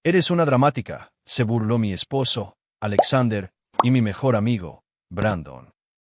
Eres una dramática, se burló mi esposo, Alexander, y mi mejor amigo, Brandon.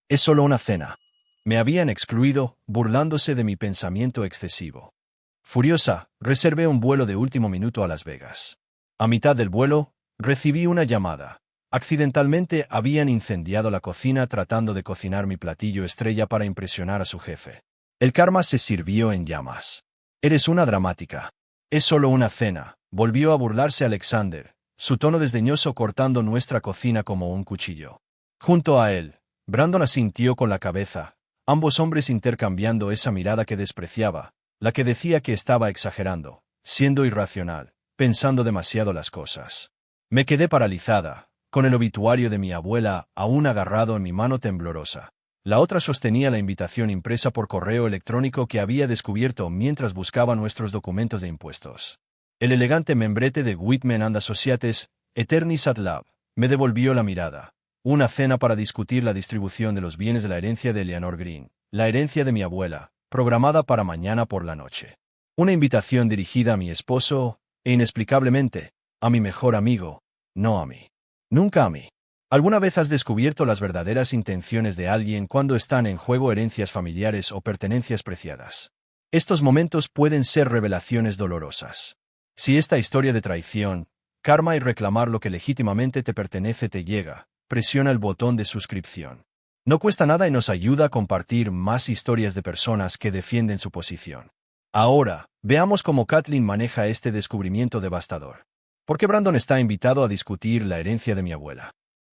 Es solo una cena. Me habían excluido, burlándose de mi pensamiento excesivo. Furiosa, reservé un vuelo de último minuto a Las Vegas. A mitad del vuelo, recibí una llamada. Accidentalmente habían incendiado la cocina tratando de cocinar mi platillo estrella para impresionar a su jefe. El karma se sirvió en llamas. Eres una dramática. Es solo una cena, volvió a burlarse Alexander, su tono desdeñoso cortando nuestra cocina como un cuchillo. Junto a él, Brandon asintió con la cabeza, ambos hombres intercambiando esa mirada que despreciaba, la que decía que estaba exagerando, siendo irracional, pensando demasiado las cosas. Me quedé paralizada, con el obituario de mi abuela aún agarrado en mi mano temblorosa. La otra sostenía la invitación impresa por correo electrónico que había descubierto mientras buscaba nuestros documentos de impuestos. El elegante membrete de Whitman & Associates, Eternis ad Lab, me devolvió la mirada. Una cena para discutir la distribución de los bienes de la herencia de Eleanor Green, la herencia de mi abuela, programada para mañana por la noche. Una invitación dirigida a mi esposo, e inexplicablemente, a mi mejor amigo, no a mí. Nunca a mí. ¿Alguna vez has descubierto las verdaderas intenciones de alguien cuando están en juego herencias familiares o pertenencias preciadas? Estos momentos pueden ser revelaciones dolorosas. Si esta historia de traición, karma y reclamar lo que legítimamente te pertenece te llega, presiona el botón de suscripción. No cuesta nada y nos ayuda a compartir más historias de personas que defienden su posición. Ahora, veamos cómo Kathleen maneja este descubrimiento devastador. ¿Por qué Brandon está invitado a discutir la herencia de mi abuela?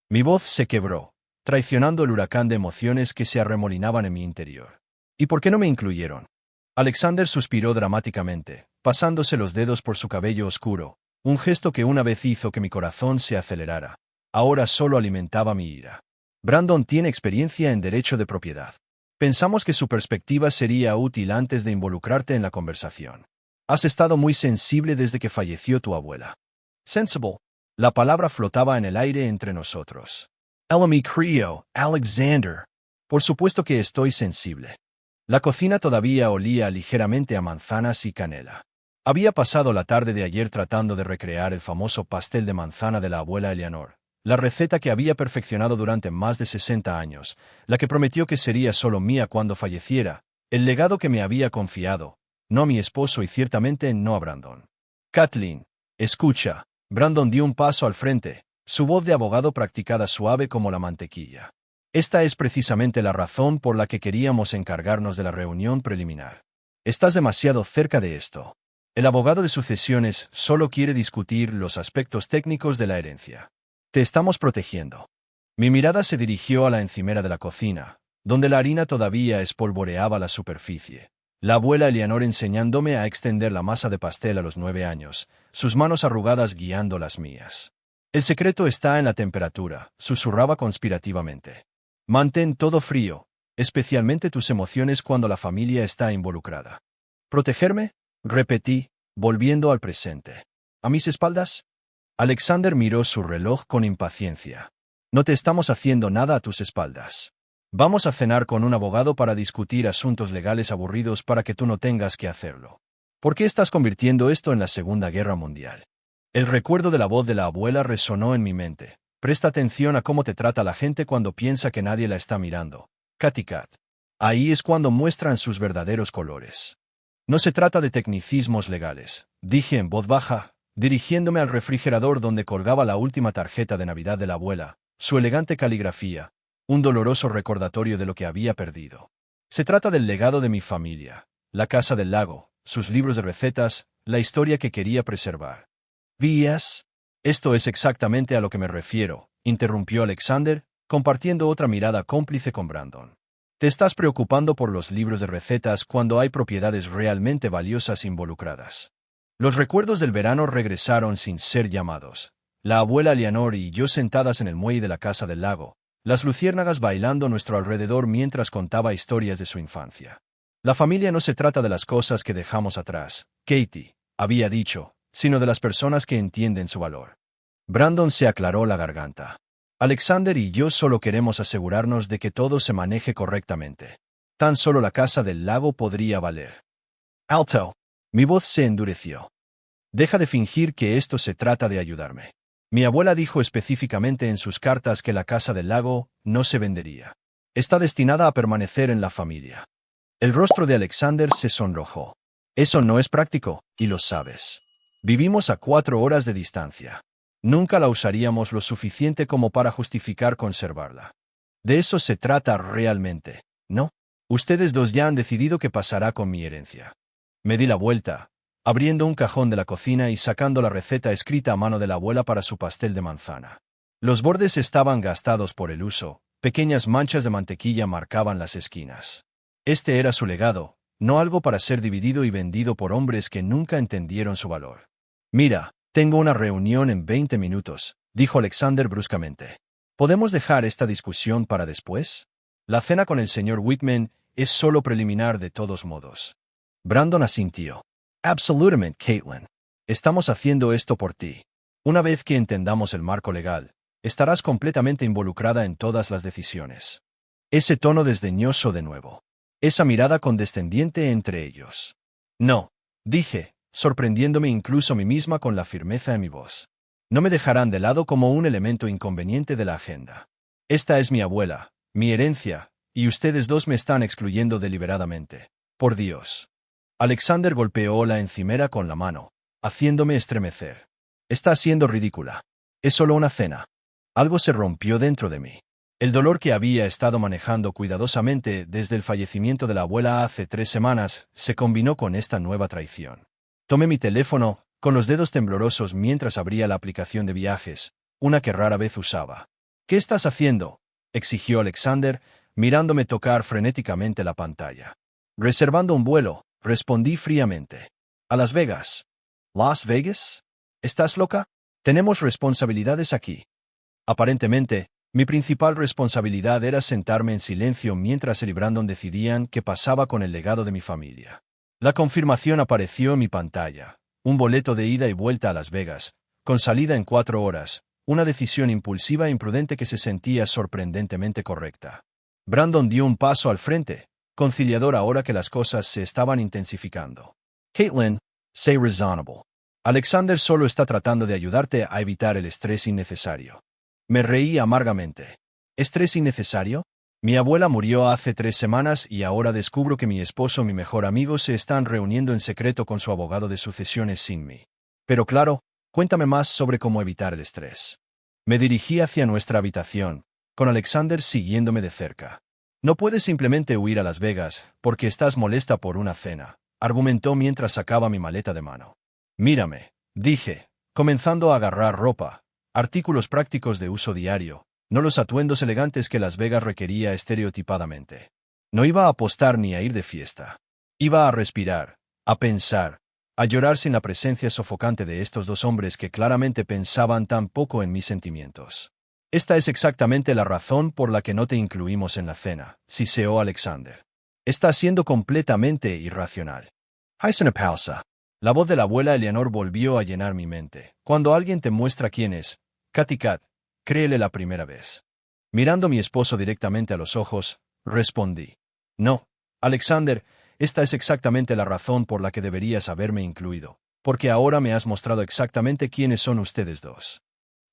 Mi voz se quebró, traicionando el huracán de emociones que se arremolinaban en mi interior. ¿Y por qué no me incluyeron? Alexander suspiró dramáticamente, pasándose los dedos por su cabello oscuro, un gesto que una vez hizo que mi corazón se acelerara. Ahora solo alimentaba mi ira. Brandon tiene experiencia en derecho de propiedad. Pensamos que su perspectiva sería útil antes de involucrarte en la conversación. Has estado muy sensible desde que falleció tu abuela. Sensible. La palabra flotaba en el aire entre nosotros. Ella me crió, Alexander. Por supuesto que estoy sensible. La cocina todavía olía ligeramente a manzanas y canela. Había pasado la tarde de ayer tratando de recrear el famoso pastel de manzana de la abuela Eleanor, la receta que había perfeccionado durante más de 60 años, la que prometió que sería solo mía cuando falleciera, el legado que me había confiado, no a mi esposo y ciertamente no a Brandon. Kathleen, escucha. Brandon dio un paso al frente, su voz de abogado practicada suave como la mantequilla. Esta es precisamente la razón por la que queríamos encargarnos de la reunión preliminar. Estás demasiado cerca de esto. El abogado de sucesiones solo quiere discutir los aspectos técnicos de la herencia. Te estamos protegiendo. Mi mirada se dirigió a la encimera de la cocina, donde la harina todavía espolvoreaba la superficie. La abuela Eleanor enseñándome a extender la masa de pastel a los 9 años, sus manos arrugadas guiando las mías. El secreto está en la temperatura, susurraba conspirativamente. Mantén todo frío, especialmente tus emociones cuando la familia está involucrada. ¿Protegerme? Repetí, volviendo al presente. ¿A mis espaldas? Alexander miró su reloj con impaciencia. No te estamos haciendo nada a tus espaldas. Vamos a cenar con un abogado para discutir asuntos legales aburridos para que tú no tengas que hacerlo. ¿Por qué estás convirtiendo esto en la Segunda Guerra Mundial? El recuerdo de la voz de la abuela resonó en mi mente. Presta atención a cómo te trata la gente cuando piensa que nadie la está mirando. Katy Cat. Ahí es cuando muestran sus verdaderos colores. No se trata de tecnicismos legales, dije en voz baja, dirigiéndome al refrigerador donde colgaba la última tarjeta de Navidad de la abuela, su elegante caligrafía, un doloroso recordatorio de lo que había perdido. Se trata del legado de mi familia, la casa del lago, sus libros de recetas, la historia que quería preservar. ¿Vías? Esto es exactamente a lo que me refiero, interrumpió Alexander, compartiendo otra mirada cómplice con Brandon. Te estás preocupando por los libros de recetas cuando hay propiedades realmente valiosas involucradas. Los recuerdos del verano regresaron sin ser llamados. La abuela Eleanor y yo sentadas en el muelle de la casa del lago, las luciérnagas bailando a nuestro alrededor mientras contaba historias de su infancia. La familia no se trata de las cosas que dejamos atrás, Katie, había dicho, sino de las personas que entienden su valor. Brandon se aclaró la garganta. Alexander y yo solo queremos asegurarnos de que todo se maneje correctamente. Tan solo la casa del lago podría valer. Alto. Mi voz se endureció. Deja de fingir que esto se trata de ayudarme. Mi abuela dijo específicamente en sus cartas que la casa del lago no se vendería. Está destinada a permanecer en la familia. El rostro de Alexander se sonrojó. Eso no es práctico, y lo sabes. Vivimos a 4 horas de distancia. Nunca la usaríamos lo suficiente como para justificar conservarla. De eso se trata realmente, ¿no? Ustedes dos ya han decidido qué pasará con mi herencia. Me di la vuelta, abriendo un cajón de la cocina y sacando la receta escrita a mano de la abuela para su pastel de manzana. Los bordes estaban gastados por el uso, pequeñas manchas de mantequilla marcaban las esquinas. Este era su legado, no algo para ser dividido y vendido por hombres que nunca entendieron su valor. Mira, tengo una reunión en 20 minutos, dijo Alexander bruscamente. ¿Podemos dejar esta discusión para después? La cena con el señor Whitman es solo preliminar de todos modos. Brandon asintió. Absolutamente, Caitlin. Estamos haciendo esto por ti. Una vez que entendamos el marco legal, estarás completamente involucrada en todas las decisiones. Ese tono desdeñoso de nuevo. Esa mirada condescendiente entre ellos. No, dije, sorprendiéndome incluso a mí misma con la firmeza en mi voz. No me dejarán de lado como un elemento inconveniente de la agenda. Esta es mi abuela, mi herencia, y ustedes dos me están excluyendo deliberadamente. Por Dios. Alexander golpeó la encimera con la mano, haciéndome estremecer. Está siendo ridícula. Es solo una cena. Algo se rompió dentro de mí. El dolor que había estado manejando cuidadosamente desde el fallecimiento de la abuela hace 3 semanas se combinó con esta nueva traición. Tomé mi teléfono, con los dedos temblorosos mientras abría la aplicación de viajes, una que rara vez usaba. ¿Qué estás haciendo?, exigió Alexander, mirándome tocar frenéticamente la pantalla. Reservando un vuelo, respondí fríamente. ¿A Las Vegas? ¿Las Vegas? ¿Estás loca? Tenemos responsabilidades aquí. Aparentemente, mi principal responsabilidad era sentarme en silencio mientras él y Brandon decidían qué pasaba con el legado de mi familia. La confirmación apareció en mi pantalla. Un boleto de ida y vuelta a Las Vegas, con salida en 4 horas, una decisión impulsiva e imprudente que se sentía sorprendentemente correcta. Brandon dio un paso al frente, conciliador ahora que las cosas se estaban intensificando. Caitlin, sé reasonable. Alexander solo está tratando de ayudarte a evitar el estrés innecesario. Me reí amargamente. ¿Estrés innecesario? Mi abuela murió hace 3 semanas y ahora descubro que mi esposo y mi mejor amigo se están reuniendo en secreto con su abogado de sucesiones sin mí. Pero claro, cuéntame más sobre cómo evitar el estrés. Me dirigí hacia nuestra habitación, con Alexander siguiéndome de cerca. No puedes simplemente huir a Las Vegas, porque estás molesta por una cena, argumentó mientras sacaba mi maleta de mano. Mírame, dije, comenzando a agarrar ropa, artículos prácticos de uso diario, no los atuendos elegantes que Las Vegas requería estereotipadamente. No iba a apostar ni a ir de fiesta. Iba a respirar, a pensar, a llorar sin la presencia sofocante de estos dos hombres que claramente pensaban tan poco en mis sentimientos. Esta es exactamente la razón por la que no te incluimos en la cena, siseó Alexander. Estás siendo completamente irracional. Hice una pausa. La voz de la abuela Eleanor volvió a llenar mi mente. Cuando alguien te muestra quién es, Katy Cat, créele la primera vez. Mirando a mi esposo directamente a los ojos, respondí. No, Alexander, esta es exactamente la razón por la que deberías haberme incluido, porque ahora me has mostrado exactamente quiénes son ustedes dos.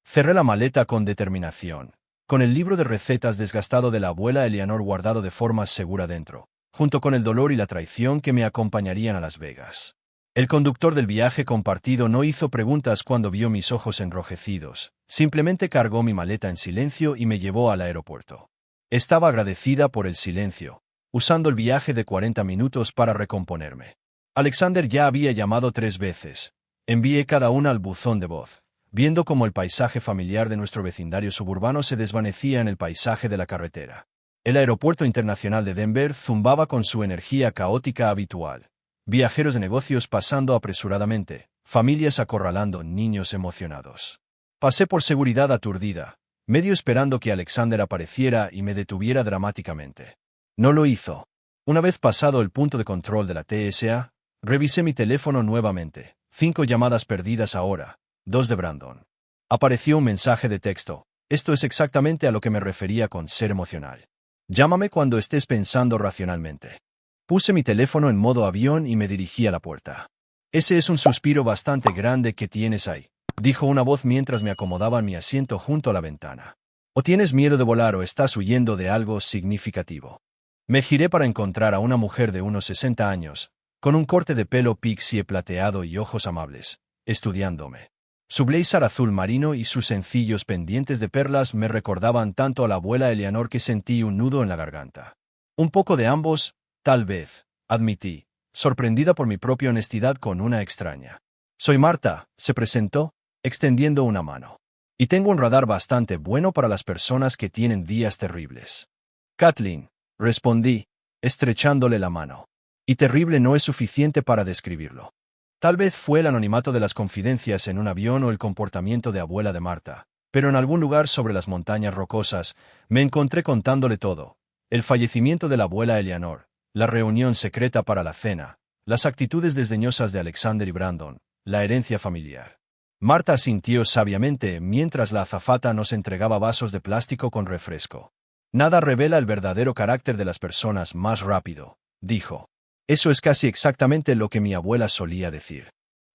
Cerré la maleta con determinación, con el libro de recetas desgastado de la abuela Eleanor guardado de forma segura dentro, junto con el dolor y la traición que me acompañarían a Las Vegas. El conductor del viaje compartido no hizo preguntas cuando vio mis ojos enrojecidos, simplemente cargó mi maleta en silencio y me llevó al aeropuerto. Estaba agradecida por el silencio, usando el viaje de 40 minutos para recomponerme. Alexander ya había llamado 3 veces. Envié cada una al buzón de voz, viendo cómo el paisaje familiar de nuestro vecindario suburbano se desvanecía en el paisaje de la carretera. El aeropuerto internacional de Denver zumbaba con su energía caótica habitual. Viajeros de negocios pasando apresuradamente, familias acorralando, niños emocionados. Pasé por seguridad aturdida, medio esperando que Alexander apareciera y me detuviera dramáticamente. No lo hizo. Una vez pasado el punto de control de la TSA, revisé mi teléfono nuevamente. 5 llamadas perdidas ahora, 2 de Brandon. Apareció un mensaje de texto. Esto es exactamente a lo que me refería con ser emocional. Llámame cuando estés pensando racionalmente. Puse mi teléfono en modo avión y me dirigí a la puerta. Ese es un suspiro bastante grande que tienes ahí, dijo una voz mientras me acomodaba en mi asiento junto a la ventana. O tienes miedo de volar o estás huyendo de algo significativo. Me giré para encontrar a una mujer de unos 60 años, con un corte de pelo pixie plateado y ojos amables, estudiándome. Su blazer azul marino y sus sencillos pendientes de perlas me recordaban tanto a la abuela Eleanor que sentí un nudo en la garganta. Un poco de ambos, tal vez, admití, sorprendida por mi propia honestidad con una extraña. Soy Marta, se presentó, extendiendo una mano. Y tengo un radar bastante bueno para las personas que tienen días terribles. Kathleen, respondí, estrechándole la mano. Y terrible no es suficiente para describirlo. Tal vez fue el anonimato de las confidencias en un avión o el comportamiento de abuela de Marta, pero en algún lugar sobre las montañas rocosas me encontré contándole todo. El fallecimiento de la abuela Eleanor, la reunión secreta para la cena, las actitudes desdeñosas de Alexander y Brandon, la herencia familiar. Marta asintió sabiamente mientras la azafata nos entregaba vasos de plástico con refresco. Nada revela el verdadero carácter de las personas más rápido, dijo. Eso es casi exactamente lo que mi abuela solía decir.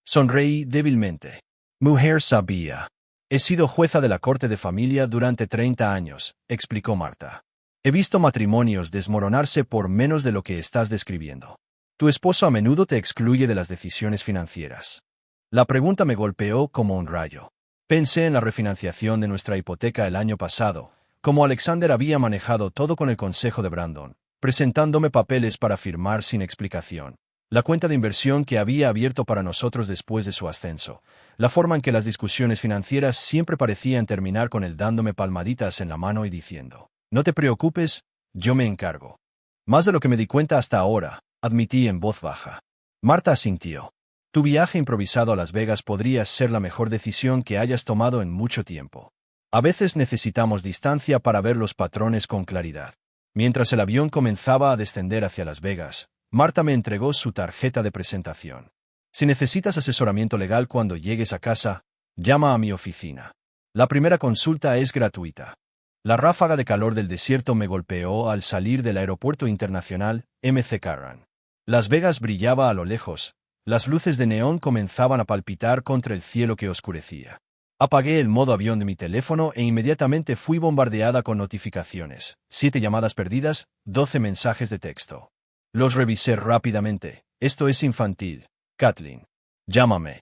Sonreí débilmente. Mujer sabia. He sido jueza de la corte de familia durante 30 años, explicó Marta. He visto matrimonios desmoronarse por menos de lo que estás describiendo. Tu esposo a menudo te excluye de las decisiones financieras. La pregunta me golpeó como un rayo. Pensé en la refinanciación de nuestra hipoteca el año pasado, como Alexander había manejado todo con el consejo de Brandon, presentándome papeles para firmar sin explicación, la cuenta de inversión que había abierto para nosotros después de su ascenso, la forma en que las discusiones financieras siempre parecían terminar con él dándome palmaditas en la mano y diciendo, no te preocupes, yo me encargo. Más de lo que me di cuenta hasta ahora, admití en voz baja. Marta asintió. Tu viaje improvisado a Las Vegas podría ser la mejor decisión que hayas tomado en mucho tiempo. A veces necesitamos distancia para ver los patrones con claridad. Mientras el avión comenzaba a descender hacia Las Vegas, Marta me entregó su tarjeta de presentación. Si necesitas asesoramiento legal cuando llegues a casa, llama a mi oficina. La primera consulta es gratuita. La ráfaga de calor del desierto me golpeó al salir del aeropuerto internacional McCarran. Las Vegas brillaba a lo lejos, las luces de neón comenzaban a palpitar contra el cielo que oscurecía. Apagué el modo avión de mi teléfono e inmediatamente fui bombardeada con notificaciones, 7 llamadas perdidas, 12 mensajes de texto. Los revisé rápidamente. Esto es infantil. Kathleen. Llámame.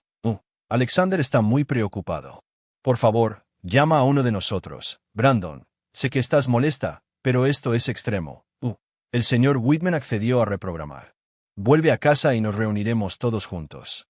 Alexander está muy preocupado. Por favor, llama a uno de nosotros. Brandon. Sé que estás molesta, pero esto es extremo. El señor Whitman accedió a reprogramar. Vuelve a casa y nos reuniremos todos juntos.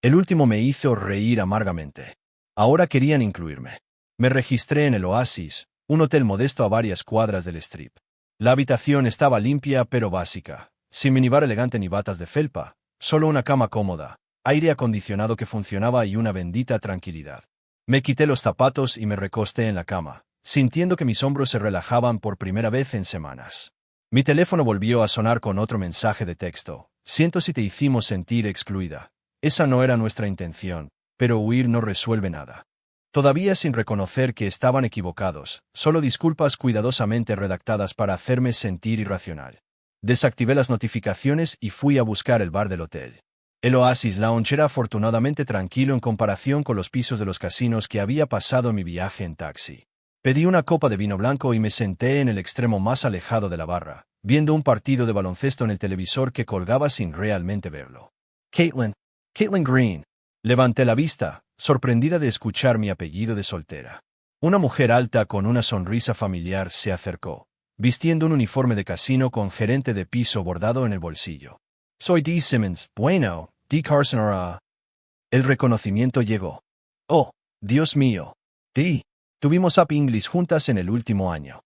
El último me hizo reír amargamente. Ahora querían incluirme. Me registré en el Oasis, un hotel modesto a varias cuadras del Strip. La habitación estaba limpia pero básica, sin minibar elegante ni batas de felpa, solo una cama cómoda, aire acondicionado que funcionaba y una bendita tranquilidad. Me quité los zapatos y me recosté en la cama, sintiendo que mis hombros se relajaban por primera vez en semanas. Mi teléfono volvió a sonar con otro mensaje de texto. Siento si te hicimos sentir excluida. Esa no era nuestra intención. Pero huir no resuelve nada. Todavía sin reconocer que estaban equivocados, solo disculpas cuidadosamente redactadas para hacerme sentir irracional. Desactivé las notificaciones y fui a buscar el bar del hotel. El Oasis Lounge era afortunadamente tranquilo en comparación con los pisos de los casinos que había pasado en mi viaje en taxi. Pedí una copa de vino blanco y me senté en el extremo más alejado de la barra, viendo un partido de baloncesto en el televisor que colgaba sin realmente verlo. Caitlin Green. Levanté la vista, sorprendida de escuchar mi apellido de soltera. Una mujer alta con una sonrisa familiar se acercó, vistiendo un uniforme de casino con gerente de piso bordado en el bolsillo. Soy Dee Simmons. Bueno, Dee Carson. El reconocimiento llegó. Oh, Dios mío. Dee. Tuvimos Up English juntas en el último año.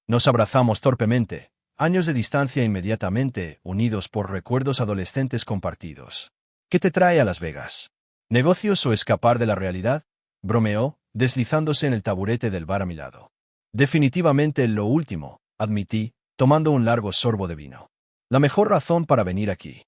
Nos abrazamos torpemente, años de distancia inmediatamente, unidos por recuerdos adolescentes compartidos. ¿Qué te trae a Las Vegas? ¿Negocios o escapar de la realidad? Bromeó, deslizándose en el taburete del bar a mi lado. Definitivamente lo último, admití, tomando un largo sorbo de vino. La mejor razón para venir aquí.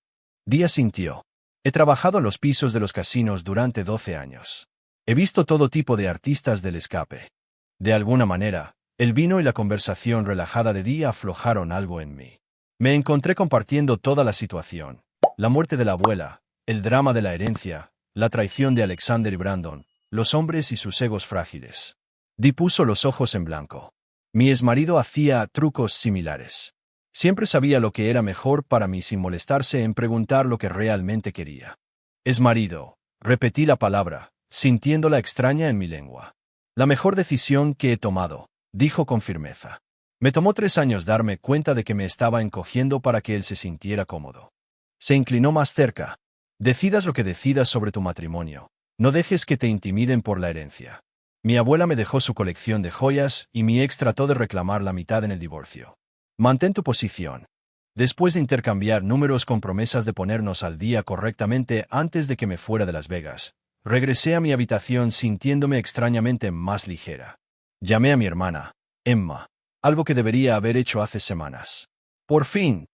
Dee asintió. He trabajado en los pisos de los casinos durante 12 años. He visto todo tipo de artistas del escape. De alguna manera, el vino y la conversación relajada de Dee aflojaron algo en mí. Me encontré compartiendo toda la situación. La muerte de la abuela, El drama de la herencia, la traición de Alexander y Brandon, los hombres y sus egos frágiles. Dee puso los ojos en blanco. Mi exmarido hacía trucos similares. Siempre sabía lo que era mejor para mí sin molestarse en preguntar lo que realmente quería. Exmarido, repetí la palabra, sintiéndola extraña en mi lengua. La mejor decisión que he tomado, dijo con firmeza. Me tomó 3 años darme cuenta de que me estaba encogiendo para que él se sintiera cómodo. Se inclinó más cerca. Decidas lo que decidas sobre tu matrimonio. No dejes que te intimiden por la herencia. Mi abuela me dejó su colección de joyas y mi ex trató de reclamar la mitad en el divorcio. Mantén tu posición. Después de intercambiar números con promesas de ponernos al día correctamente antes de que me fuera de Las Vegas, regresé a mi habitación sintiéndome extrañamente más ligera. Llamé a mi hermana, Emma, algo que debería haber hecho hace semanas. «Por fin»,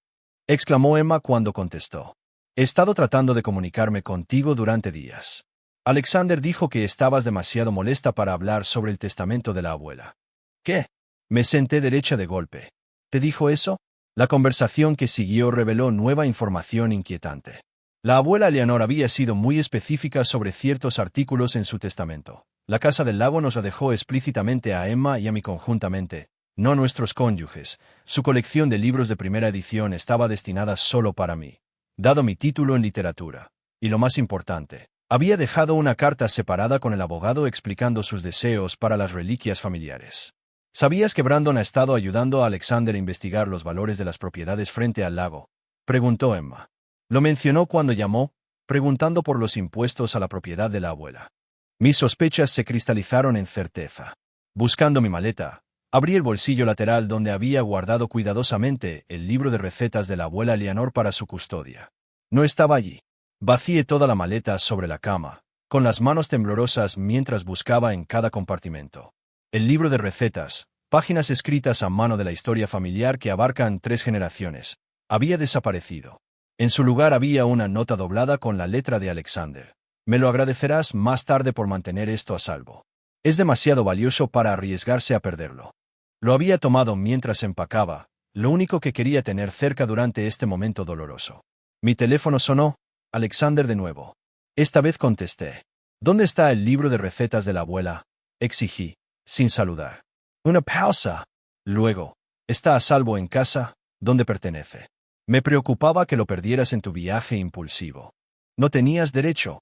exclamó Emma cuando contestó. «He estado tratando de comunicarme contigo durante días. Alexander dijo que estabas demasiado molesta para hablar sobre el testamento de la abuela». «¿Qué?». Me senté derecha de golpe. «¿Te dijo eso?». La conversación que siguió reveló nueva información inquietante. La abuela Eleanor había sido muy específica sobre ciertos artículos en su testamento. La Casa del Lago nos la dejó explícitamente a Emma y a mí conjuntamente, no a nuestros cónyuges. Su colección de libros de primera edición estaba destinada solo para mí, dado mi título en literatura. Y lo más importante, había dejado una carta separada con el abogado explicando sus deseos para las reliquias familiares. ¿Sabías que Brandon ha estado ayudando a Alexander a investigar los valores de las propiedades frente al lago?, preguntó Emma. Lo mencionó cuando llamó, preguntando por los impuestos a la propiedad de la abuela. Mis sospechas se cristalizaron en certeza. Buscando mi maleta, abrí el bolsillo lateral donde había guardado cuidadosamente el libro de recetas de la abuela Eleanor para su custodia. No estaba allí. Vacié toda la maleta sobre la cama, con las manos temblorosas mientras buscaba en cada compartimento. El libro de recetas, páginas escritas a mano de la historia familiar que abarcan 3 generaciones, había desaparecido. En su lugar había una nota doblada con la letra de Alexander. Me lo agradecerás más tarde por mantener esto a salvo. Es demasiado valioso para arriesgarse a perderlo. Lo había tomado mientras empacaba, lo único que quería tener cerca durante este momento doloroso. Mi teléfono sonó. Alexander de nuevo. Esta vez contesté. ¿Dónde está el libro de recetas de la abuela?, exigí, sin saludar. Una pausa. Luego, ¿está a salvo en casa, donde pertenece? Me preocupaba que lo perdieras en tu viaje impulsivo. ¿No tenías derecho?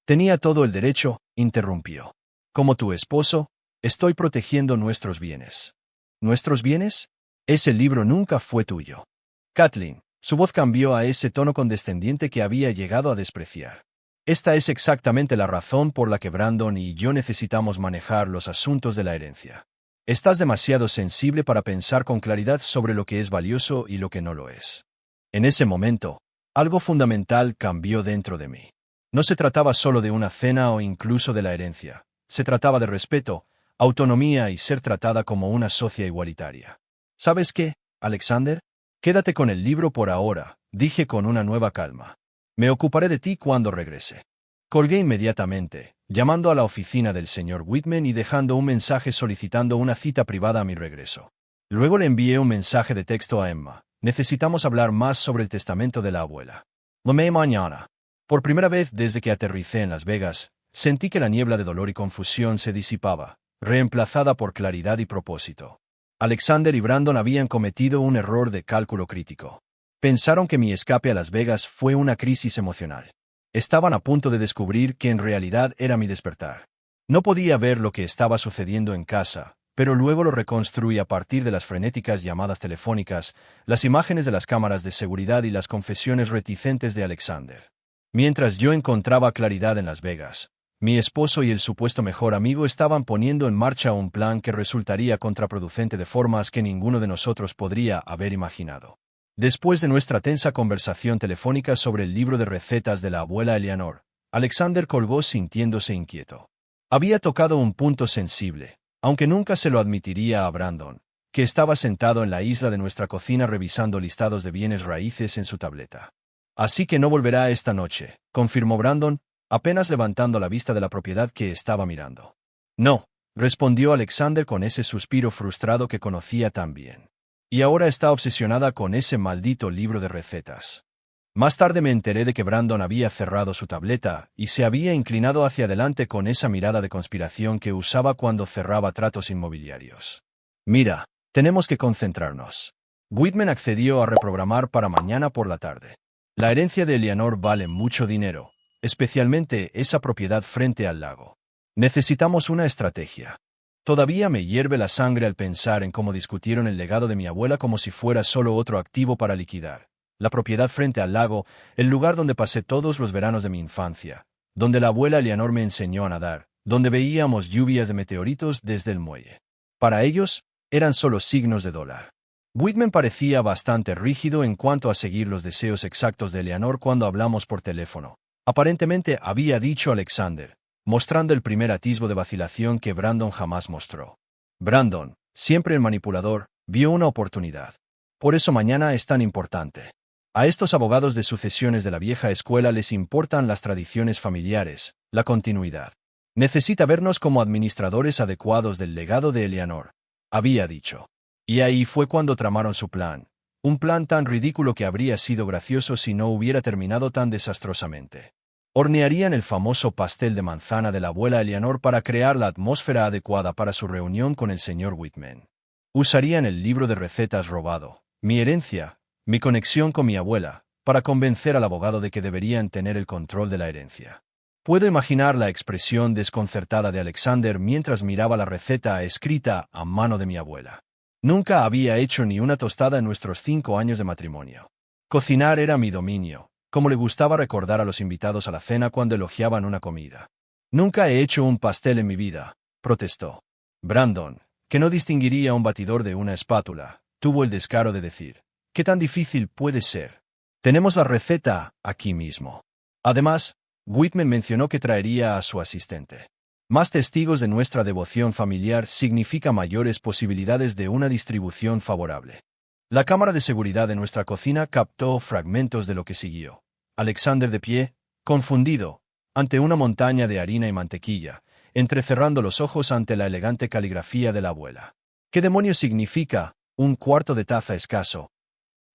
Tenía todo el derecho, interrumpió. Como tu esposo, estoy protegiendo nuestros bienes. ¿Nuestros bienes? Ese libro nunca fue tuyo. Kathleen, su voz cambió a ese tono condescendiente que había llegado a despreciar. Esta es exactamente la razón por la que Brandon y yo necesitamos manejar los asuntos de la herencia. Estás demasiado sensible para pensar con claridad sobre lo que es valioso y lo que no lo es. En ese momento, algo fundamental cambió dentro de mí. No se trataba solo de una cena o incluso de la herencia. Se trataba de respeto, autonomía y ser tratada como una socia igualitaria. ¿Sabes qué, Alexander? Quédate con el libro por ahora, dije con una nueva calma. Me ocuparé de ti cuando regrese. Colgué inmediatamente, llamando a la oficina del señor Whitman y dejando un mensaje solicitando una cita privada a mi regreso. Luego le envié un mensaje de texto a Emma. Necesitamos hablar más sobre el testamento de la abuela. Llamé mañana. Por primera vez desde que aterricé en Las Vegas, sentí que la niebla de dolor y confusión se disipaba, reemplazada por claridad y propósito. Alexander y Brandon habían cometido un error de cálculo crítico. Pensaron que mi escape a Las Vegas fue una crisis emocional. Estaban a punto de descubrir que en realidad era mi despertar. No podía ver lo que estaba sucediendo en casa, pero luego lo reconstruí a partir de las frenéticas llamadas telefónicas, las imágenes de las cámaras de seguridad y las confesiones reticentes de Alexander. Mientras yo encontraba claridad en Las Vegas, mi esposo y el supuesto mejor amigo estaban poniendo en marcha un plan que resultaría contraproducente de formas que ninguno de nosotros podría haber imaginado. Después de nuestra tensa conversación telefónica sobre el libro de recetas de la abuela Eleanor, Alexander colgó sintiéndose inquieto. Había tocado un punto sensible, aunque nunca se lo admitiría a Brandon, que estaba sentado en la isla de nuestra cocina revisando listados de bienes raíces en su tableta. Así que no volverá esta noche, confirmó Brandon, apenas levantando la vista de la propiedad que estaba mirando. No, respondió Alexander con ese suspiro frustrado que conocía tan bien. Y ahora está obsesionada con ese maldito libro de recetas. Más tarde me enteré de que Brandon había cerrado su tableta y se había inclinado hacia adelante con esa mirada de conspiración que usaba cuando cerraba tratos inmobiliarios. Mira, tenemos que concentrarnos. Whitman accedió a reprogramar para mañana por la tarde. La herencia de Eleanor vale mucho dinero, especialmente esa propiedad frente al lago. Necesitamos una estrategia. Todavía me hierve la sangre al pensar en cómo discutieron el legado de mi abuela como si fuera solo otro activo para liquidar. La propiedad frente al lago, el lugar donde pasé todos los veranos de mi infancia, donde la abuela Eleanor me enseñó a nadar, donde veíamos lluvias de meteoritos desde el muelle. Para ellos, eran solo signos de dólar. Whitman parecía bastante rígido en cuanto a seguir los deseos exactos de Eleanor cuando hablamos por teléfono. Aparentemente había dicho Alexander, mostrando el primer atisbo de vacilación que Brandon jamás mostró. Brandon, siempre el manipulador, vio una oportunidad. Por eso mañana es tan importante. A estos abogados de sucesiones de la vieja escuela les importan las tradiciones familiares, la continuidad. Necesita vernos como administradores adecuados del legado de Eleanor, había dicho. Y ahí fue cuando tramaron su plan. Un plan tan ridículo que habría sido gracioso si no hubiera terminado tan desastrosamente. Hornearían el famoso pastel de manzana de la abuela Eleanor para crear la atmósfera adecuada para su reunión con el señor Whitman. Usarían el libro de recetas robado, mi herencia, mi conexión con mi abuela, para convencer al abogado de que deberían tener el control de la herencia. Puedo imaginar la expresión desconcertada de Alexander mientras miraba la receta escrita a mano de mi abuela. Nunca había hecho ni una tostada en nuestros 5 años de matrimonio. Cocinar era mi dominio, como le gustaba recordar a los invitados a la cena cuando elogiaban una comida. Nunca he hecho un pastel en mi vida, protestó. Brandon, que no distinguiría un batidor de una espátula, tuvo el descaro de decir. ¿Qué tan difícil puede ser? Tenemos la receta aquí mismo. Además, Whitman mencionó que traería a su asistente. Más testigos de nuestra devoción familiar significa mayores posibilidades de una distribución favorable. La cámara de seguridad de nuestra cocina captó fragmentos de lo que siguió. Alexander de pie, confundido, ante una montaña de harina y mantequilla, entrecerrando los ojos ante la elegante caligrafía de la abuela. ¿Qué demonios significa un cuarto de taza escaso?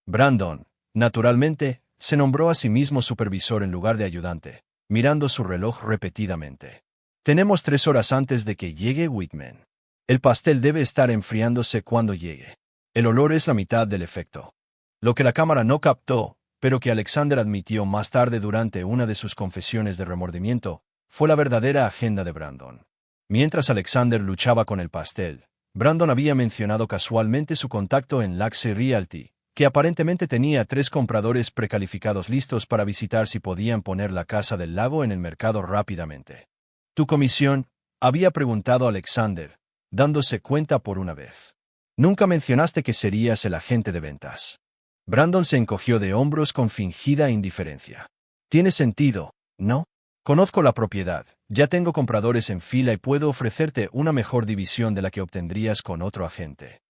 Brandon, naturalmente, se nombró a sí mismo supervisor en lugar de ayudante, mirando su reloj repetidamente. Tenemos 3 horas antes de que llegue Whitman. El pastel debe estar enfriándose cuando llegue. El olor es la mitad del efecto. Lo que la cámara no captó, pero que Alexander admitió más tarde durante una de sus confesiones de remordimiento, fue la verdadera agenda de Brandon. Mientras Alexander luchaba con el pastel, Brandon había mencionado casualmente su contacto en Laxe Realty, que aparentemente tenía 3 compradores precalificados listos para visitar si podían poner la casa del lago en el mercado rápidamente. ¿Tu comisión?, había preguntado Alexander, dándose cuenta por una vez. Nunca mencionaste que serías el agente de ventas. Brandon se encogió de hombros con fingida indiferencia. Tiene sentido, ¿no? Conozco la propiedad, ya tengo compradores en fila y puedo ofrecerte una mejor división de la que obtendrías con otro agente.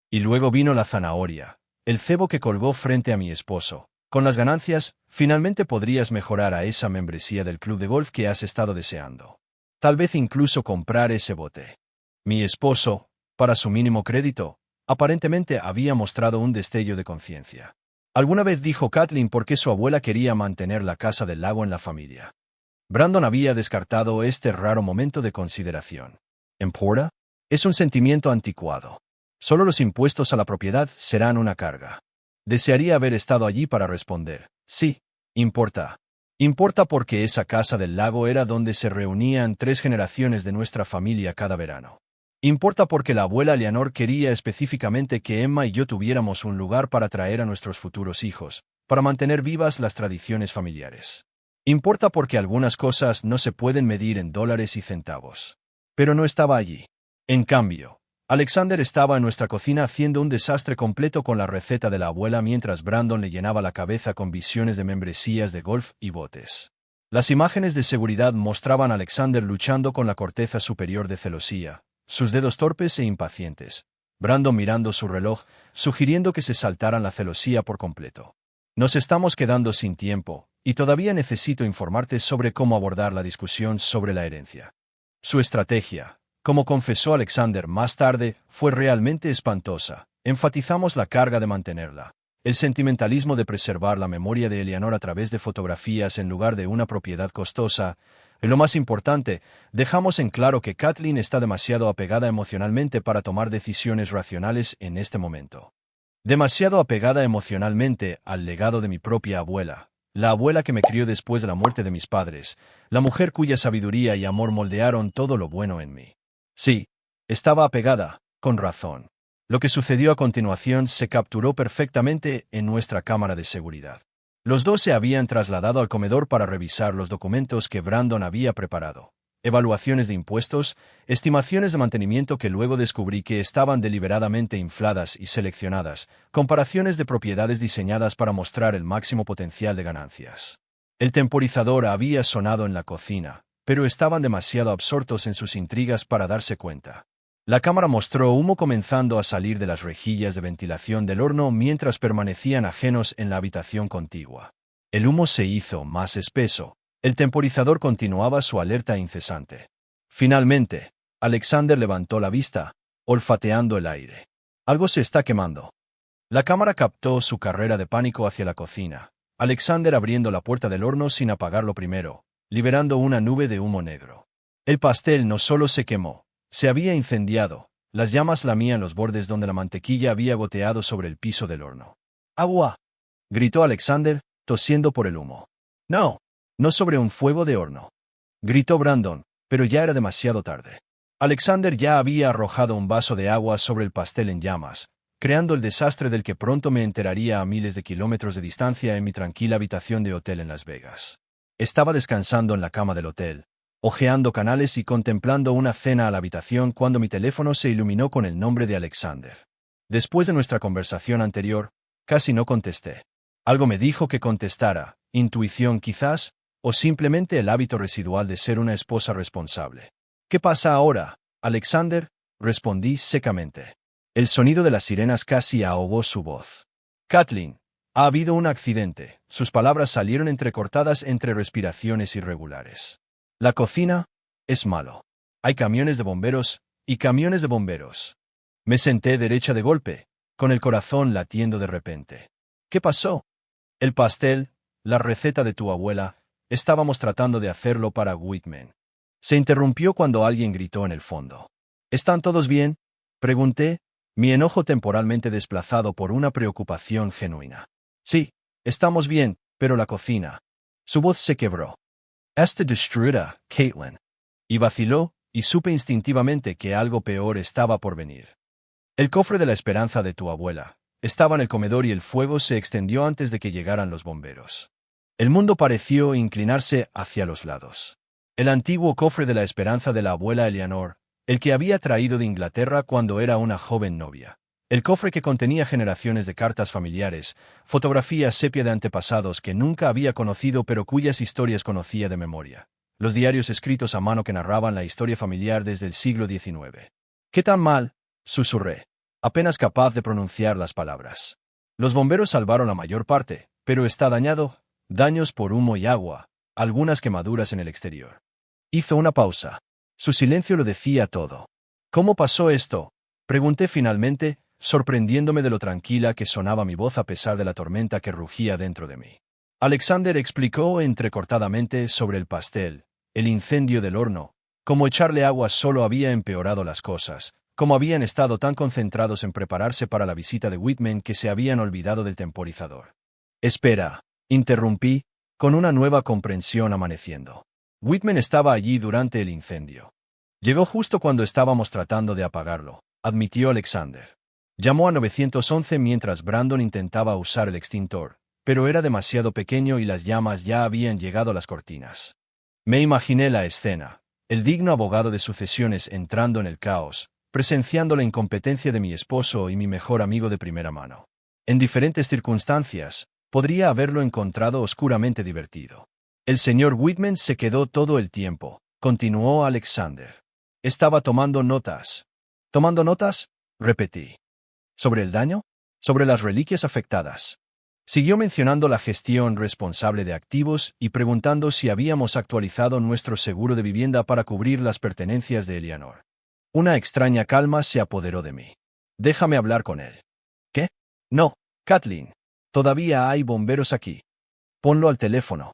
Y luego vino la zanahoria. El cebo que colgó frente a mi esposo. Con las ganancias, finalmente podrías mejorar a esa membresía del club de golf que has estado deseando. Tal vez incluso comprar ese bote. Mi esposo, para su mínimo crédito, aparentemente había mostrado un destello de conciencia. Alguna vez dijo Kathleen por qué su abuela quería mantener la casa del lago en la familia. Brandon había descartado este raro momento de consideración. ¿Importa? Es un sentimiento anticuado. Solo los impuestos a la propiedad serán una carga. Desearía haber estado allí para responder. Sí, importa. Importa porque esa casa del lago era donde se reunían 3 generaciones de nuestra familia cada verano. Importa porque la abuela Eleanor quería específicamente que Emma y yo tuviéramos un lugar para traer a nuestros futuros hijos, para mantener vivas las tradiciones familiares. Importa porque algunas cosas no se pueden medir en dólares y centavos. Pero no estaba allí. En cambio, Alexander estaba en nuestra cocina haciendo un desastre completo con la receta de la abuela mientras Brandon le llenaba la cabeza con visiones de membresías de golf y botes. Las imágenes de seguridad mostraban a Alexander luchando con la corteza superior de celosía, sus dedos torpes e impacientes. Brandon mirando su reloj, sugiriendo que se saltaran la celosía por completo. Nos estamos quedando sin tiempo, y todavía necesito informarte sobre cómo abordar la discusión sobre la herencia. Su estrategia, como confesó Alexander más tarde, fue realmente espantosa. Enfatizamos la carga de mantenerla. El sentimentalismo de preservar la memoria de Eleanor a través de fotografías en lugar de una propiedad costosa. Y lo más importante, dejamos en claro que Kathleen está demasiado apegada emocionalmente para tomar decisiones racionales en este momento. Demasiado apegada emocionalmente al legado de mi propia abuela, la abuela que me crió después de la muerte de mis padres, la mujer cuya sabiduría y amor moldearon todo lo bueno en mí. Sí, estaba apegada, con razón. Lo que sucedió a continuación se capturó perfectamente en nuestra cámara de seguridad. Los dos se habían trasladado al comedor para revisar los documentos que Brandon había preparado. Evaluaciones de impuestos, estimaciones de mantenimiento que luego descubrí que estaban deliberadamente infladas y seleccionadas, comparaciones de propiedades diseñadas para mostrar el máximo potencial de ganancias. El temporizador había sonado en la cocina, pero estaban demasiado absortos en sus intrigas para darse cuenta. La cámara mostró humo comenzando a salir de las rejillas de ventilación del horno mientras permanecían ajenos en la habitación contigua. El humo se hizo más espeso. El temporizador continuaba su alerta incesante. Finalmente, Alexander levantó la vista, olfateando el aire. Algo se está quemando. La cámara captó su carrera de pánico hacia la cocina. Alexander abriendo la puerta del horno sin apagarlo primero, liberando una nube de humo negro. El pastel no solo se quemó, se había incendiado. Las llamas lamían los bordes donde la mantequilla había goteado sobre el piso del horno. ¡Agua!, gritó Alexander, tosiendo por el humo. No, no sobre un fuego de horno, gritó Brandon, pero ya era demasiado tarde. Alexander ya había arrojado un vaso de agua sobre el pastel en llamas, creando el desastre del que pronto me enteraría a miles de kilómetros de distancia en mi tranquila habitación de hotel en Las Vegas. Estaba descansando en la cama del hotel, hojeando canales y contemplando una cena a la habitación cuando mi teléfono se iluminó con el nombre de Alexander. Después de nuestra conversación anterior, casi no contesté. Algo me dijo que contestara, intuición quizás, o simplemente el hábito residual de ser una esposa responsable. ¿Qué pasa ahora, Alexander?, respondí secamente. El sonido de las sirenas casi ahogó su voz. Kathleen, ha habido un accidente. Sus palabras salieron entrecortadas entre respiraciones irregulares. La cocina es malo. Hay camiones de bomberos y camiones de bomberos. Me senté derecha de golpe, con el corazón latiendo de repente. ¿Qué pasó? El pastel, la receta de tu abuela, estábamos tratando de hacerlo para Whitman. Se interrumpió cuando alguien gritó en el fondo. ¿Están todos bien?, pregunté, mi enojo temporalmente desplazado por una preocupación genuina. Sí, estamos bien, pero la cocina. Su voz se quebró. Está destruida, Caitlin. Y vaciló, y supe instintivamente que algo peor estaba por venir. El cofre de la esperanza de tu abuela estaba en el comedor y el fuego se extendió antes de que llegaran los bomberos. El mundo pareció inclinarse hacia los lados. El antiguo cofre de la esperanza de la abuela Eleanor, el que había traído de Inglaterra cuando era una joven novia. El cofre que contenía generaciones de cartas familiares, fotografías sepia de antepasados que nunca había conocido pero cuyas historias conocía de memoria. Los diarios escritos a mano que narraban la historia familiar desde el siglo XIX. ¿Qué tan mal?, susurré, apenas capaz de pronunciar las palabras. Los bomberos salvaron la mayor parte, pero está dañado, daños por humo y agua, algunas quemaduras en el exterior. Hizo una pausa. Su silencio lo decía todo. ¿Cómo pasó esto?, pregunté finalmente, sorprendiéndome de lo tranquila que sonaba mi voz a pesar de la tormenta que rugía dentro de mí. Alexander explicó entrecortadamente sobre el pastel, el incendio del horno, cómo echarle agua solo había empeorado las cosas, cómo habían estado tan concentrados en prepararse para la visita de Whitman que se habían olvidado del temporizador. Espera, interrumpí, con una nueva comprensión amaneciendo. Whitman estaba allí durante el incendio. Llegó justo cuando estábamos tratando de apagarlo, admitió Alexander. Llamó a 911 mientras Brandon intentaba usar el extintor, pero era demasiado pequeño y las llamas ya habían llegado a las cortinas. Me imaginé la escena, el digno abogado de sucesiones entrando en el caos, presenciando la incompetencia de mi esposo y mi mejor amigo de primera mano. En diferentes circunstancias, podría haberlo encontrado oscuramente divertido. El señor Whitman se quedó todo el tiempo, continuó Alexander. Estaba tomando notas. ¿Tomando notas?, repetí. ¿Sobre el daño? Sobre las reliquias afectadas. Siguió mencionando la gestión responsable de activos y preguntando si habíamos actualizado nuestro seguro de vivienda para cubrir las pertenencias de Eleanor. Una extraña calma se apoderó de mí. Déjame hablar con él. ¿Qué? No, Kathleen. Todavía hay bomberos aquí. Ponlo al teléfono.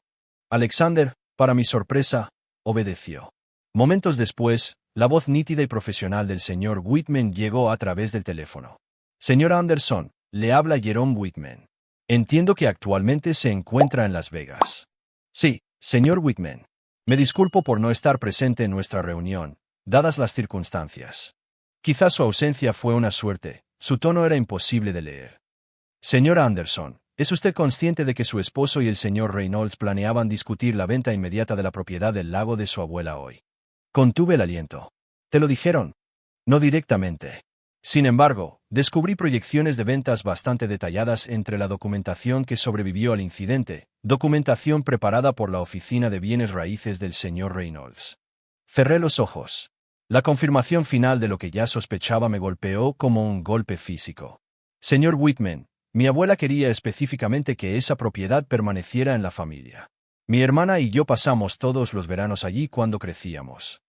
Alexander, para mi sorpresa, obedeció. Momentos después, la voz nítida y profesional del señor Whitman llegó a través del teléfono. Señora Anderson, le habla Jerome Whitman. Entiendo que actualmente se encuentra en Las Vegas. Sí, señor Whitman. Me disculpo por no estar presente en nuestra reunión, dadas las circunstancias. Quizás su ausencia fue una suerte, su tono era imposible de leer. Señora Anderson, ¿es usted consciente de que su esposo y el señor Reynolds planeaban discutir la venta inmediata de la propiedad del lago de su abuela hoy? Contuve el aliento. ¿Te lo dijeron? No directamente. Sin embargo, descubrí proyecciones de ventas bastante detalladas entre la documentación que sobrevivió al incidente, documentación preparada por la Oficina de Bienes Raíces del señor Reynolds. Cerré los ojos. La confirmación final de lo que ya sospechaba me golpeó como un golpe físico. Señor Whitman, mi abuela quería específicamente que esa propiedad permaneciera en la familia. Mi hermana y yo pasamos todos los veranos allí cuando crecíamos.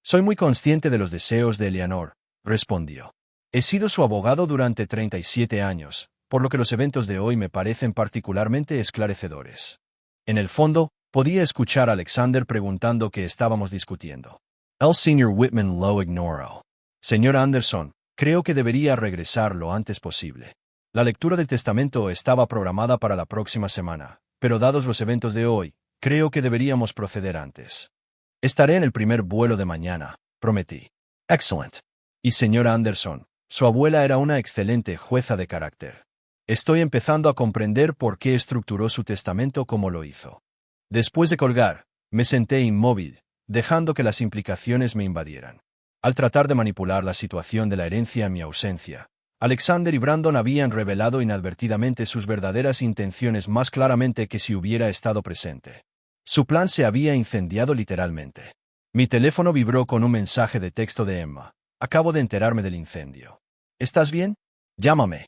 Soy muy consciente de los deseos de Eleanor, respondió. He sido su abogado durante 37 años, por lo que los eventos de hoy me parecen particularmente esclarecedores. En el fondo, podía escuchar a Alexander preguntando qué estábamos discutiendo. El señor Whitman lo ignoró. Señor Anderson, creo que debería regresar lo antes posible. La lectura del testamento estaba programada para la próxima semana, pero dados los eventos de hoy, creo que deberíamos proceder antes. Estaré en el primer vuelo de mañana, prometí. Excelente. Y señora Anderson, su abuela era una excelente jueza de carácter. Estoy empezando a comprender por qué estructuró su testamento como lo hizo. Después de colgar, me senté inmóvil, dejando que las implicaciones me invadieran. Al tratar de manipular la situación de la herencia en mi ausencia, Alexander y Brandon habían revelado inadvertidamente sus verdaderas intenciones más claramente que si hubiera estado presente. Su plan se había incendiado literalmente. Mi teléfono vibró con un mensaje de texto de Emma. Acabo de enterarme del incendio. ¿Estás bien? Llámame.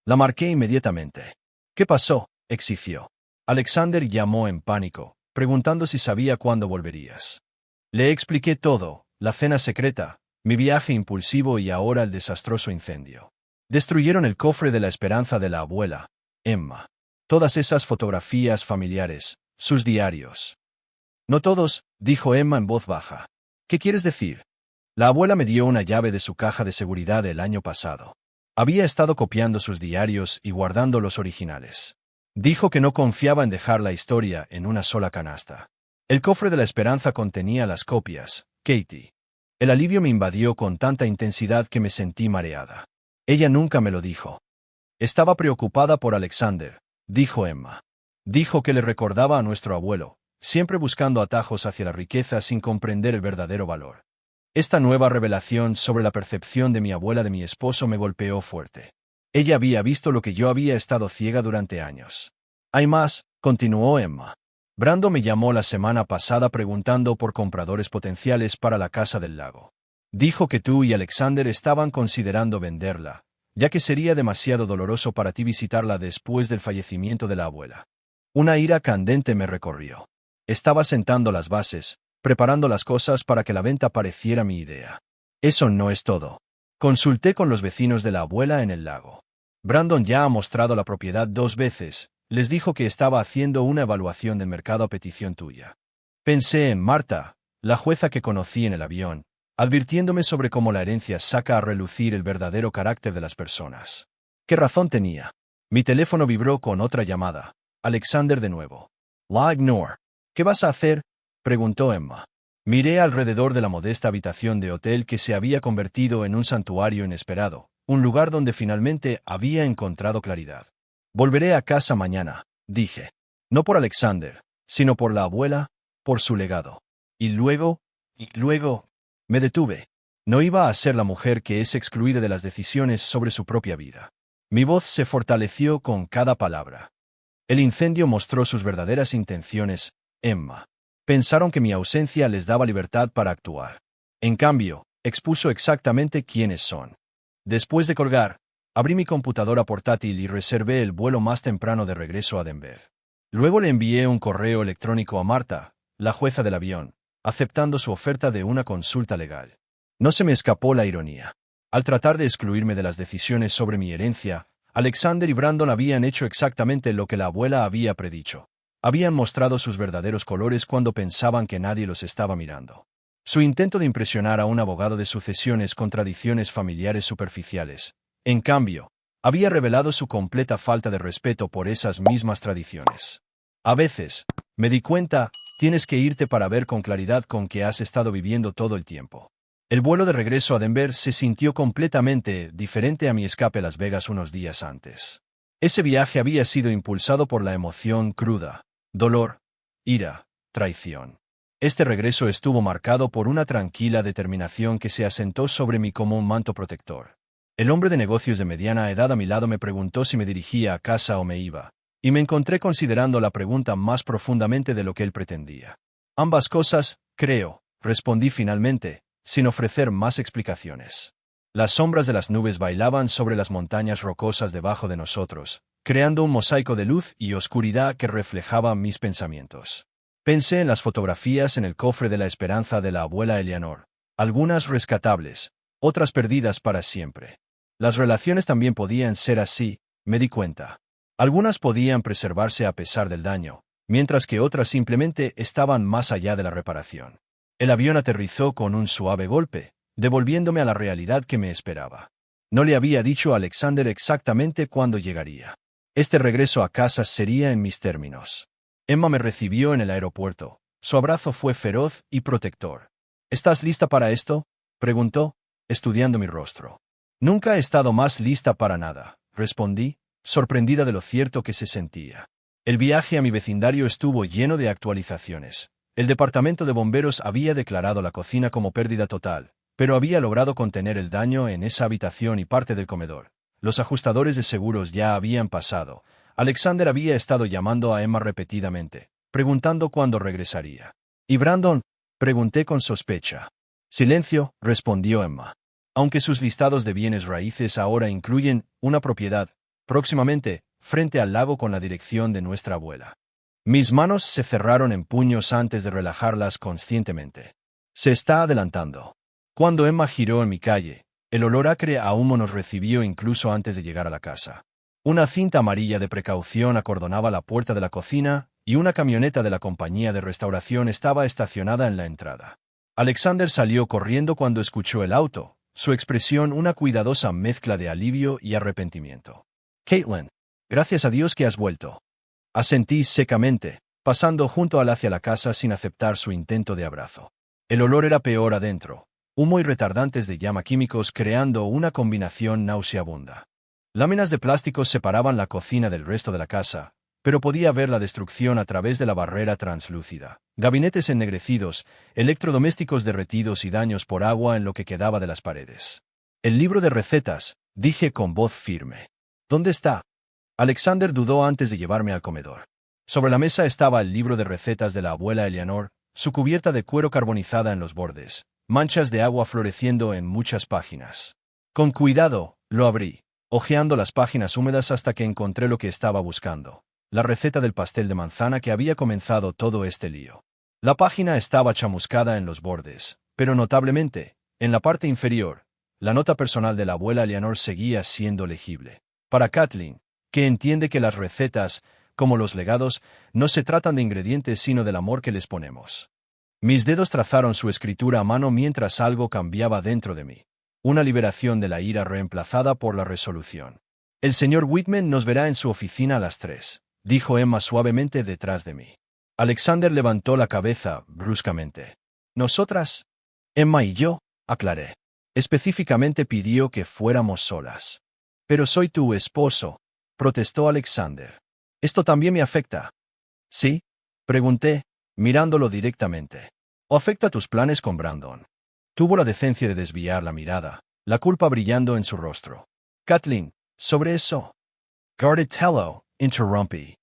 La marqué inmediatamente. ¿Qué pasó?, exigió. Alexander llamó en pánico, preguntando si sabía cuándo volverías. Le expliqué todo, la cena secreta, mi viaje impulsivo y ahora el desastroso incendio. Destruyeron el cofre de la esperanza de la abuela, Emma. Todas esas fotografías familiares, sus diarios. No todos, dijo Emma en voz baja. ¿Qué quieres decir? La abuela me dio una llave de su caja de seguridad el año pasado. Había estado copiando sus diarios y guardando los originales. Dijo que no confiaba en dejar la historia en una sola canasta. El cofre de la esperanza contenía las copias, Katie. El alivio me invadió con tanta intensidad que me sentí mareada. Ella nunca me lo dijo. Estaba preocupada por Alexander, dijo Emma. Dijo que le recordaba a nuestro abuelo, siempre buscando atajos hacia la riqueza sin comprender el verdadero valor. Esta nueva revelación sobre la percepción de mi abuela de mi esposo me golpeó fuerte. Ella había visto lo que yo había estado ciega durante años. Hay más, continuó Emma. Brando me llamó la semana pasada preguntando por compradores potenciales para la casa del lago. Dijo que tú y Alexander estaban considerando venderla, ya que sería demasiado doloroso para ti visitarla después del fallecimiento de la abuela. Una ira candente me recorrió. Estaba sentando las bases, preparando las cosas para que la venta pareciera mi idea. Eso no es todo. Consulté con los vecinos de la abuela en el lago. Brandon ya ha mostrado la propiedad 2 veces, les dijo que estaba haciendo una evaluación del mercado a petición tuya. Pensé en Marta, la jueza que conocí en el avión, advirtiéndome sobre cómo la herencia saca a relucir el verdadero carácter de las personas. ¿Qué razón tenía? Mi teléfono vibró con otra llamada. Alexander de nuevo. La ignore. ¿Qué vas a hacer?, preguntó Emma. Miré alrededor de la modesta habitación de hotel que se había convertido en un santuario inesperado, un lugar donde finalmente había encontrado claridad. Volveré a casa mañana, dije. No por Alexander, sino por la abuela, por su legado. Y luego, me detuve. No iba a ser la mujer que es excluida de las decisiones sobre su propia vida. Mi voz se fortaleció con cada palabra. El incendio mostró sus verdaderas intenciones, Emma. Pensaron que mi ausencia les daba libertad para actuar. En cambio, expuso exactamente quiénes son. Después de colgar, abrí mi computadora portátil y reservé el vuelo más temprano de regreso a Denver. Luego le envié un correo electrónico a Marta, la jueza del avión, aceptando su oferta de una consulta legal. No se me escapó la ironía. Al tratar de excluirme de las decisiones sobre mi herencia, Alexander y Brandon habían hecho exactamente lo que la abuela había predicho. Habían mostrado sus verdaderos colores cuando pensaban que nadie los estaba mirando. Su intento de impresionar a un abogado de sucesiones con tradiciones familiares superficiales, en cambio, había revelado su completa falta de respeto por esas mismas tradiciones. A veces, me di cuenta, tienes que irte para ver con claridad con qué has estado viviendo todo el tiempo. El vuelo de regreso a Denver se sintió completamente diferente a mi escape a Las Vegas unos días antes. Ese viaje había sido impulsado por la emoción cruda, dolor, ira, traición. Este regreso estuvo marcado por una tranquila determinación que se asentó sobre mí como un manto protector. El hombre de negocios de mediana edad a mi lado me preguntó si me dirigía a casa o me iba, y me encontré considerando la pregunta más profundamente de lo que él pretendía. Ambas cosas, creo, respondí finalmente, sin ofrecer más explicaciones. Las sombras de las nubes bailaban sobre las montañas rocosas debajo de nosotros, creando un mosaico de luz y oscuridad que reflejaba mis pensamientos. Pensé en las fotografías en el cofre de la esperanza de la abuela Eleanor, algunas rescatables, otras perdidas para siempre. Las relaciones también podían ser así, me di cuenta. Algunas podían preservarse a pesar del daño, mientras que otras simplemente estaban más allá de la reparación. El avión aterrizó con un suave golpe, devolviéndome a la realidad que me esperaba. No le había dicho a Alexander exactamente cuándo llegaría. Este regreso a casa sería en mis términos. Emma me recibió en el aeropuerto. Su abrazo fue feroz y protector. ¿Estás lista para esto?, preguntó, estudiando mi rostro. Nunca he estado más lista para nada, respondí, sorprendida de lo cierto que se sentía. El viaje a mi vecindario estuvo lleno de actualizaciones. El departamento de bomberos había declarado la cocina como pérdida total, pero había logrado contener el daño en esa habitación y parte del comedor. Los ajustadores de seguros ya habían pasado. Alexander había estado llamando a Emma repetidamente, preguntando cuándo regresaría. ¿Y Brandon?, pregunté con sospecha. Silencio, respondió Emma. Aunque sus listados de bienes raíces ahora incluyen una propiedad, próximamente, frente al lago con la dirección de nuestra abuela. Mis manos se cerraron en puños antes de relajarlas conscientemente. Se está adelantando. Cuando Emma giró en mi calle, el olor acre a humo nos recibió incluso antes de llegar a la casa. Una cinta amarilla de precaución acordonaba la puerta de la cocina y una camioneta de la compañía de restauración estaba estacionada en la entrada. Alexander salió corriendo cuando escuchó el auto, su expresión una cuidadosa mezcla de alivio y arrepentimiento. «Caitlin, gracias a Dios que has vuelto». Asentí secamente, pasando junto a él hacia la casa sin aceptar su intento de abrazo. El olor era peor adentro, humo y retardantes de llama químicos creando una combinación nauseabunda. Láminas de plástico separaban la cocina del resto de la casa, pero podía ver la destrucción a través de la barrera translúcida. Gabinetes ennegrecidos, electrodomésticos derretidos y daños por agua en lo que quedaba de las paredes. «El libro de recetas», dije con voz firme. «¿Dónde está?» Alexander dudó antes de llevarme al comedor. Sobre la mesa estaba el libro de recetas de la abuela Eleanor, su cubierta de cuero carbonizada en los bordes, manchas de agua floreciendo en muchas páginas. Con cuidado, lo abrí, hojeando las páginas húmedas hasta que encontré lo que estaba buscando: la receta del pastel de manzana que había comenzado todo este lío. La página estaba chamuscada en los bordes, pero notablemente, en la parte inferior, la nota personal de la abuela Eleanor seguía siendo legible. Para Kathleen, que entiende que las recetas, como los legados, no se tratan de ingredientes sino del amor que les ponemos. Mis dedos trazaron su escritura a mano mientras algo cambiaba dentro de mí. Una liberación de la ira reemplazada por la resolución. «El señor Whitman nos verá en su oficina a las 3», dijo Emma suavemente detrás de mí. Alexander levantó la cabeza bruscamente. «¿Nosotras?» «Emma y yo», aclaré. Específicamente pidió que fuéramos solas. «Pero soy tu esposo», protestó Alexander. «Esto también me afecta». «¿Sí?», pregunté, mirándolo directamente. «¿O afecta tus planes con Brandon?» Tuvo la decencia de desviar la mirada, la culpa brillando en su rostro. «Kathleen, sobre eso». «Garditello», interrumpí.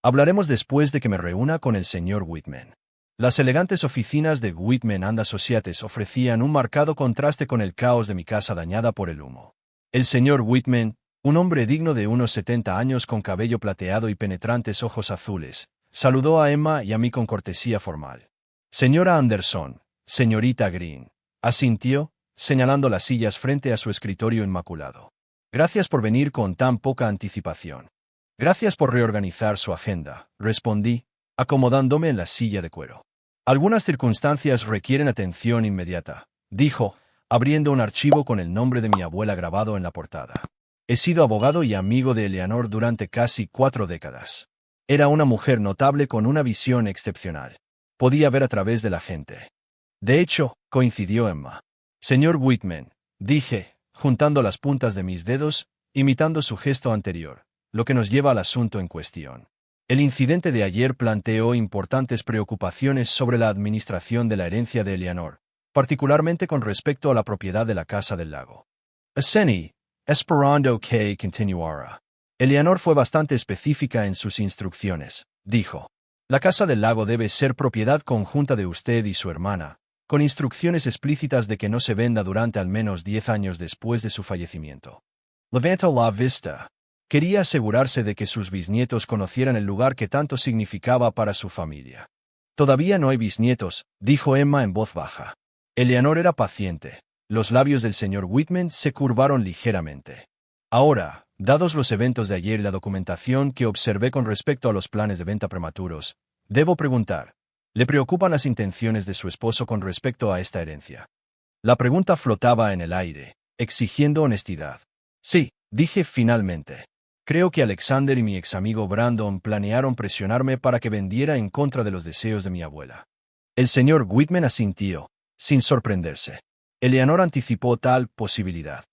«Hablaremos después de que me reúna con el señor Whitman». Las elegantes oficinas de Whitman and Associates ofrecían un marcado contraste con el caos de mi casa dañada por el humo. El señor Whitman, un hombre digno de unos 70 años con cabello plateado y penetrantes ojos azules, saludó a Emma y a mí con cortesía formal. «Señora Anderson, señorita Green», asintió, señalando las sillas frente a su escritorio inmaculado. Gracias por venir con tan poca anticipación. Gracias por reorganizar su agenda, respondí, acomodándome en la silla de cuero. Algunas circunstancias requieren atención inmediata, dijo, abriendo un archivo con el nombre de mi abuela grabado en la portada. He sido abogado y amigo de Eleanor durante casi 4 décadas. Era una mujer notable con una visión excepcional. Podía ver a través de la gente. De hecho, coincidió Emma. Señor Whitman, dije, juntando las puntas de mis dedos, imitando su gesto anterior, lo que nos lleva al asunto en cuestión. El incidente de ayer planteó importantes preocupaciones sobre la administración de la herencia de Eleanor, particularmente con respecto a la propiedad de la Casa del Lago. Aseni, esperando que continuara. Eleanor fue bastante específica en sus instrucciones, dijo. La Casa del Lago debe ser propiedad conjunta de usted y su hermana, con instrucciones explícitas de que no se venda durante al menos 10 años después de su fallecimiento. Levantó la vista. Quería asegurarse de que sus bisnietos conocieran el lugar que tanto significaba para su familia. Todavía no hay bisnietos, dijo Emma en voz baja. Eleanor era paciente. Los labios del señor Whitman se curvaron ligeramente. Ahora, dados los eventos de ayer y la documentación que observé con respecto a los planes de venta prematuros, debo preguntar, ¿le preocupan las intenciones de su esposo con respecto a esta herencia? La pregunta flotaba en el aire, exigiendo honestidad. Sí, dije finalmente. Creo que Alexander y mi ex amigo Brandon planearon presionarme para que vendiera en contra de los deseos de mi abuela. El señor Whitman asintió, sin sorprenderse. Eleanor anticipó tal posibilidad.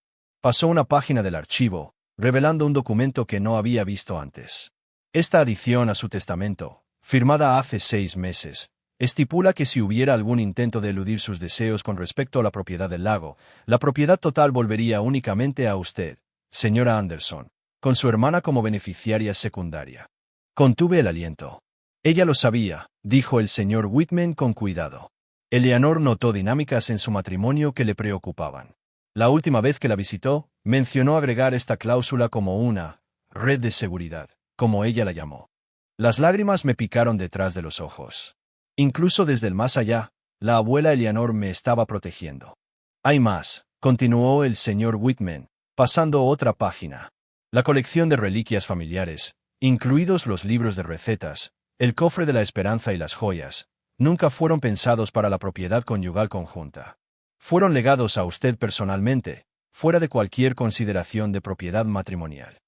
Pasó una página del archivo, revelando un documento que no había visto antes. Esta adición a su testamento, firmada hace 6 meses, estipula que si hubiera algún intento de eludir sus deseos con respecto a la propiedad del lago, la propiedad total volvería únicamente a usted, señora Anderson, con su hermana como beneficiaria secundaria. Contuve el aliento. Ella lo sabía, dijo el señor Whitman con cuidado. Eleanor notó dinámicas en su matrimonio que le preocupaban. La última vez que la visitó, mencionó agregar esta cláusula como una red de seguridad, como ella la llamó. Las lágrimas me picaron detrás de los ojos. Incluso desde el más allá, la abuela Eleanor me estaba protegiendo. Hay más, continuó el señor Whitman, pasando otra página. La colección de reliquias familiares, incluidos los libros de recetas, el cofre de la esperanza y las joyas, nunca fueron pensados para la propiedad conyugal conjunta. Fueron legados a usted personalmente, fuera de cualquier consideración de propiedad matrimonial.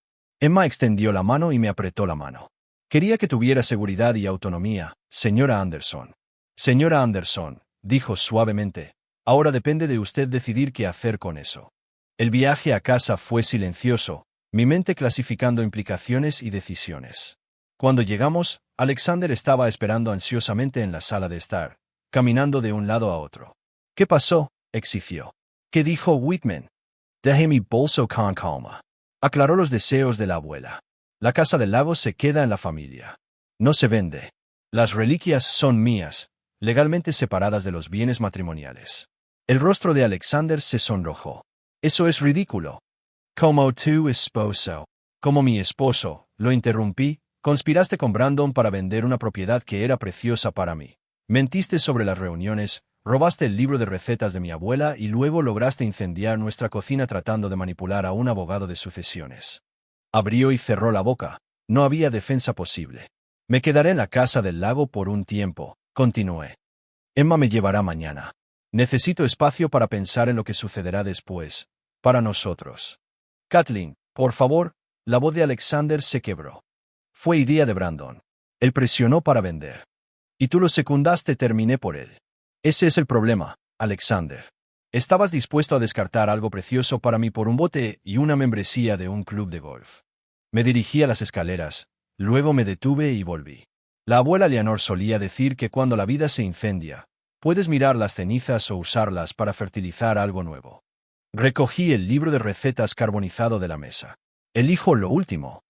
Emma extendió la mano y me apretó la mano. Quería que tuviera seguridad y autonomía, señora Anderson. Señora Anderson, dijo suavemente, ahora depende de usted decidir qué hacer con eso. El viaje a casa fue silencioso, mi mente clasificando implicaciones y decisiones. Cuando llegamos, Alexander estaba esperando ansiosamente en la sala de estar, caminando de un lado a otro. ¿Qué pasó?, exigió. ¿Qué dijo Whitman? Dejé mi bolso con calma. Aclaró los deseos de la abuela. La Casa del Lago se queda en la familia. No se vende. Las reliquias son mías, legalmente separadas de los bienes matrimoniales. El rostro de Alexander se sonrojó. Eso es ridículo. Como tu esposo. Como mi esposo, lo interrumpí, conspiraste con Brandon para vender una propiedad que era preciosa para mí. Mentiste sobre las reuniones, robaste el libro de recetas de mi abuela y luego lograste incendiar nuestra cocina tratando de manipular a un abogado de sucesiones. Abrió y cerró la boca. No había defensa posible. Me quedaré en la Casa del Lago por un tiempo, continué. Emma me llevará mañana. Necesito espacio para pensar en lo que sucederá después, para nosotros. Kathleen, por favor, la voz de Alexander se quebró. Fue idea de Brandon. Él presionó para vender. Y tú lo secundaste, terminé por él. Ese es el problema, Alexander. Estabas dispuesto a descartar algo precioso para mí por un bote y una membresía de un club de golf. Me dirigí a las escaleras, luego me detuve y volví. La abuela Eleanor solía decir que cuando la vida se incendia, puedes mirar las cenizas o usarlas para fertilizar algo nuevo. Recogí el libro de recetas carbonizado de la mesa. Elijo lo último.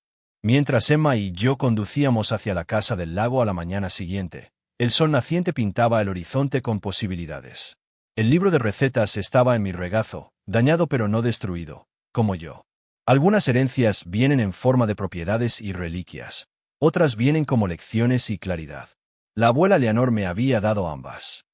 Mientras Emma y yo conducíamos hacia la Casa del Lago a la mañana siguiente, el sol naciente pintaba el horizonte con posibilidades. El libro de recetas estaba en mi regazo, dañado pero no destruido, como yo. Algunas herencias vienen en forma de propiedades y reliquias. Otras vienen como lecciones y claridad. La abuela Eleanor me había dado ambas.